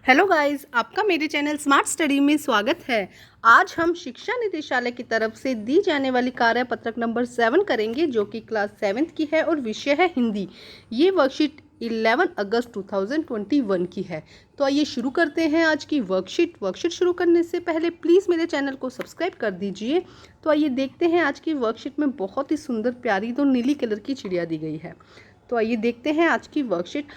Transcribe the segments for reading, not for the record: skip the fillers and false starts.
Hello guys, आपका मेरे channel smart study में स्वागत है। आज हम शिक्षा निदेशालय की तरफ से दी जाने वाली कार्य पत्रक नंबर 7 करेंगे, जो कि क्लास 7th की है और विषय है हिंदी। ये वर्कशीट 11 अगस्त 2021 की है। तो आइए शुरू करते हैं आज की वर्कशीट शुरू करने से पहले प्लीज़ मेरे चैनल को सब्सक्राइब कर दीजिए। तो आइए देखते हैं आज की वर्कशीट में बहुत ही सुंदर प्यारी दो नीली कलर की चिड़िया दी गई है। तो आइए देखते हैं आज की वर्कशीट।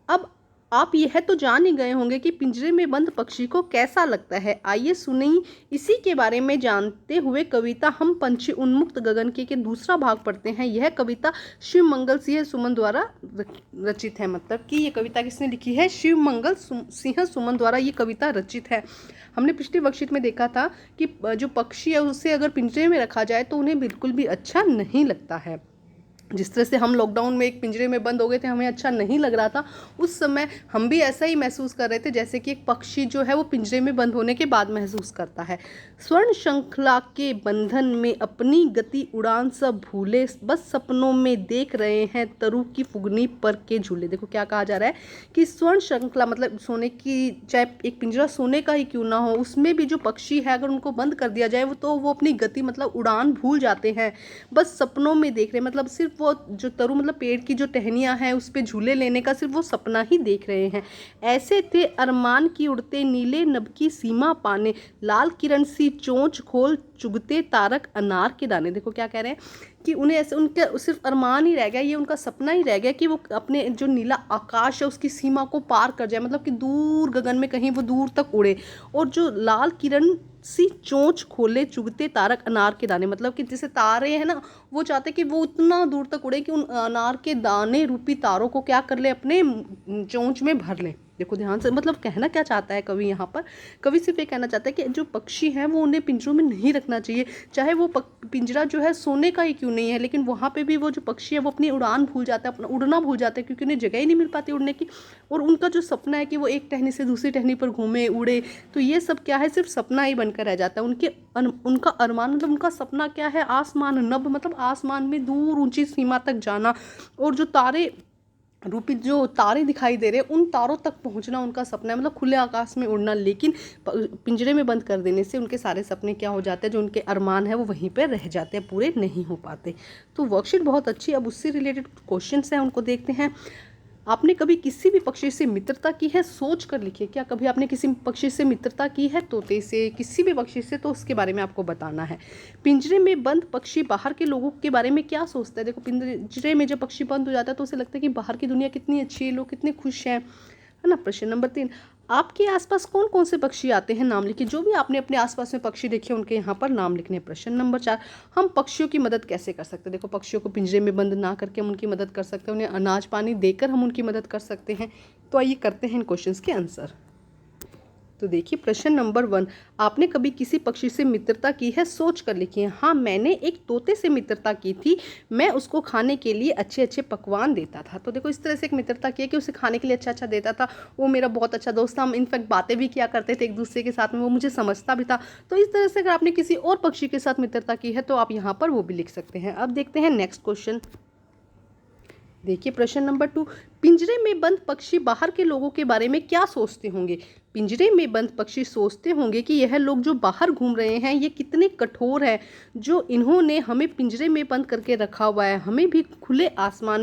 अब आप यह तो जान ही गए होंगे कि पिंजरे में बंद पक्षी को कैसा लगता है। आइए सुनिए इसी के बारे में जानते हुए कविता हम पंछी उन्मुक्त गगन के दूसरा भाग पढ़ते हैं। यह कविता शिव मंगल सिंह सुमन द्वारा रचित है। मतलब कि ये कविता किसने लिखी है? शिव मंगल सिंह सुमन द्वारा ये कविता रचित है। हमने पिछली वर्कशीट में देखा था कि जो पक्षी है उसे अगर पिंजरे में रखा जाए तो उन्हें बिल्कुल भी अच्छा नहीं लगता है। जिस तरह से हम लॉकडाउन में एक पिंजरे में बंद हो गए थे, हमें अच्छा नहीं लग रहा था। उस समय हम भी ऐसा ही महसूस कर रहे थे जैसे कि एक पक्षी जो है वो पिंजरे में बंद होने के बाद महसूस करता है। स्वर्ण श्रृंखला के बंधन में अपनी गति उड़ान सब भूले, बस सपनों में देख रहे हैं तरु की फुगनी पर के झूले। देखो क्या कहा जा रहा है कि स्वर्ण श्रृंखला मतलब सोने की, चाहे एक पिंजरा सोने का ही क्यों ना हो, उसमें भी जो पक्षी है अगर उनको बंद कर दिया जाए तो वो अपनी गति मतलब उड़ान भूल जाते हैं। बस सपनों में देख रहे हैं, मतलब सिर्फ वो जो तरु मतलब पेड़ की जो टहनियाँ हैं उस पर झूले लेने का सिर्फ वो सपना ही देख रहे हैं। ऐसे थे अरमान की उड़ते नीले नभ की सीमा पाने, लाल किरण सी चोंच खोल चुगते तारक अनार के दाने। देखो क्या कह रहे हैं कि उन्हें ऐसे उनके सिर्फ अरमान ही रह गया, ये उनका सपना ही रह गया कि वो अपने जो नीला आकाश है उसकी सीमा को पार कर जाए, मतलब कि दूर गगन में कहीं वो दूर तक उड़े। और जो लाल किरण सी चोंच खोले चुगते तारक अनार के दाने, मतलब कि जैसे तारे हैं ना, वो चाहते कि वो उतना दूर तक उड़े कि उन अनार के दाने रूपी तारों को क्या कर ले, अपने चोंच में भर ले। देखो ध्यान से, मतलब कहना क्या चाहता है कवि यहाँ पर? कवि सिर्फ ये कहना चाहता है कि जो पक्षी हैं वो उन्हें पिंजरों में नहीं रखना चाहिए। चाहे वो पिंजरा जो है सोने का ही क्यों नहीं है, लेकिन वहाँ पे भी वो जो पक्षी है वो अपनी उड़ान भूल जाता है, अपना उड़ना भूल जाता है, क्योंकि उन्हें जगह ही नहीं मिल पाती उड़ने की। और उनका जो सपना है कि वो एक टहनी से दूसरी टहनी पर घूमे उड़े, तो ये सब क्या है, सिर्फ सपना ही बनकर रह जाता है। उनका अरमान मतलब उनका सपना क्या है? आसमान नभ, मतलब आसमान में दूर ऊंची सीमा तक जाना, और जो तारे रूपी जो तारे दिखाई दे रहे हैं उन तारों तक पहुंचना उनका सपना है, मतलब खुले आकाश में उड़ना। लेकिन पिंजरे में बंद कर देने से उनके सारे सपने क्या हो जाते हैं, जो उनके अरमान है वो वहीं पर रह जाते हैं, पूरे नहीं हो पाते। तो वर्कशीट बहुत अच्छी। अब उससे रिलेटेड क्वेश्चंस हैं, उनको देखते हैं। आपने कभी किसी भी पक्षी से मित्रता की है? सोच कर लिखिए। क्या कभी आपने किसी पक्षी से मित्रता की है? तोते से, किसी भी पक्षी से, तो उसके बारे में आपको बताना है। पिंजरे में बंद पक्षी बाहर के लोगों के बारे में क्या सोचता है? देखो पिंजरे में जब पक्षी बंद हो जाता है तो उसे लगता है कि बाहर की दुनिया कितनी अच्छी है, लोग कितने खुश हैं, है ना। प्रश्न नंबर 3, आपके आसपास कौन कौन से पक्षी आते हैं? नाम लिखिए। जो भी आपने अपने आसपास में पक्षी देखे उनके यहाँ पर नाम लिखने। प्रश्न नंबर 4, हम पक्षियों की मदद कैसे कर सकते हैं? देखो पक्षियों को पिंजरे में बंद ना करके हम उनकी मदद कर सकते हैं, उन्हें अनाज पानी देकर हम उनकी मदद कर सकते हैं। तो आइए करते हैं इन क्वेश्चंस के आंसर। तो देखिए प्रश्न नंबर 1, आपने कभी किसी पक्षी से मित्रता की है? सोच कर लिखिए। हाँ, मैंने एक तोते से मित्रता की थी। मैं उसको खाने के लिए अच्छे अच्छे पकवान देता था। तो देखो इस तरह से एक मित्रता की है कि उसे खाने के लिए अच्छा अच्छा देता था। वो मेरा बहुत अच्छा दोस्त था, हम इनफैक्ट बातें भी किया करते थे एक दूसरे के साथ में, वो मुझे समझता भी था। तो इस तरह से अगर आपने किसी और पक्षी के साथ मित्रता की है तो आप यहाँ पर वो भी लिख सकते हैं। अब देखते हैं नेक्स्ट क्वेश्चन। देखिए प्रश्न नंबर 2, पिंजरे में बंद पक्षी बाहर के लोगों के बारे में क्या सोचते होंगे? पिंजरे में बंद पक्षी सोचते होंगे कि यह लोग जो बाहर घूम रहे हैं ये कितने कठोर हैं, जो इन्होंने हमें पिंजरे में बंद करके रखा हुआ है। हम भी खुले आसमान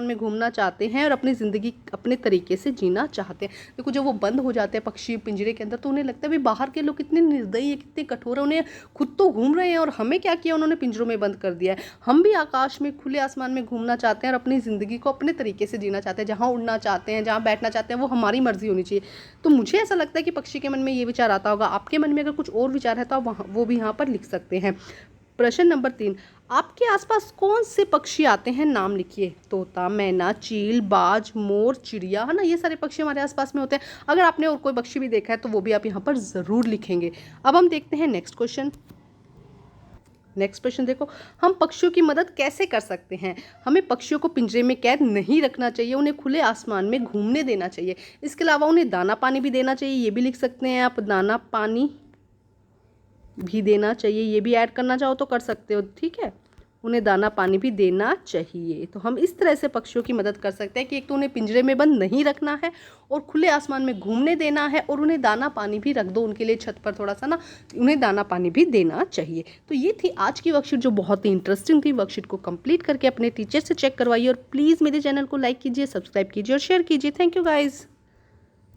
में घूमना चाहते हैं और अपनी ज़िंदगी अपने तरीके से जीना चाहते हैं। देखो जब वो बंद हो जाते हैं पक्षी पिंजरे के अंदर तो उन्हें लगता है भाई बाहर के लोग कितने निर्दयी है, कितने कठोर है, उन्हें खुद तो घूम रहे हैं और हमें क्या किया, उन्होंने पिंजरों में बंद कर दिया है। हम भी आकाश में खुले आसमान में घूमना चाहते हैं और अपनी ज़िंदगी को अपने तरीके से जीना चाहते हैं, जहाँ उड़ना चाहते हैं, जहाँ बैठना चाहते हैं, वो हमारी मर्जी होनी चाहिए। तो मुझे ऐसा लगता है कि पक्षी के मन में ये विचार आता होगा। आपके मन में अगर कुछ और विचार है तो आप वो भी यहाँ पर लिख सकते हैं। प्रश्न नंबर 3, आपके आसपास कौन से पक्षी आते हैं? नाम लिखिए। तोता, मैना, चील, बाज, मोर, चिड़िया, है ना, ये सारे पक्षी हमारे आसपास में होते हैं। अगर आपने और कोई पक्षी भी देखा है तो वो भी आप यहाँ पर ज़रूर लिखेंगे। अब हम देखते हैं नेक्स्ट क्वेश्चन। नेक्स्ट प्रश्न देखो, हम पक्षियों की मदद कैसे कर सकते हैं? हमें पक्षियों को पिंजरे में कैद नहीं रखना चाहिए, उन्हें खुले आसमान में घूमने देना चाहिए। इसके अलावा उन्हें दाना पानी भी देना चाहिए, ये भी लिख सकते हैं आप, दाना पानी भी देना चाहिए, ये भी ऐड करना चाहो तो कर सकते हो, ठीक है। उन्हें दाना पानी भी देना चाहिए। तो हम इस तरह से पक्षियों की मदद कर सकते हैं कि एक तो उन्हें पिंजरे में बंद नहीं रखना है और खुले आसमान में घूमने देना है, और उन्हें दाना पानी भी रख दो उनके लिए छत पर थोड़ा सा ना, उन्हें दाना पानी भी देना चाहिए। तो ये थी आज की वर्कशीट जो बहुत ही इंटरेस्टिंग थी। वर्कशीट को कंप्लीट करके अपने टीचर से चेक करवाइए और प्लीज़ मेरे चैनल को लाइक कीजिए, सब्सक्राइब कीजिए और शेयर कीजिए। Thank you guys.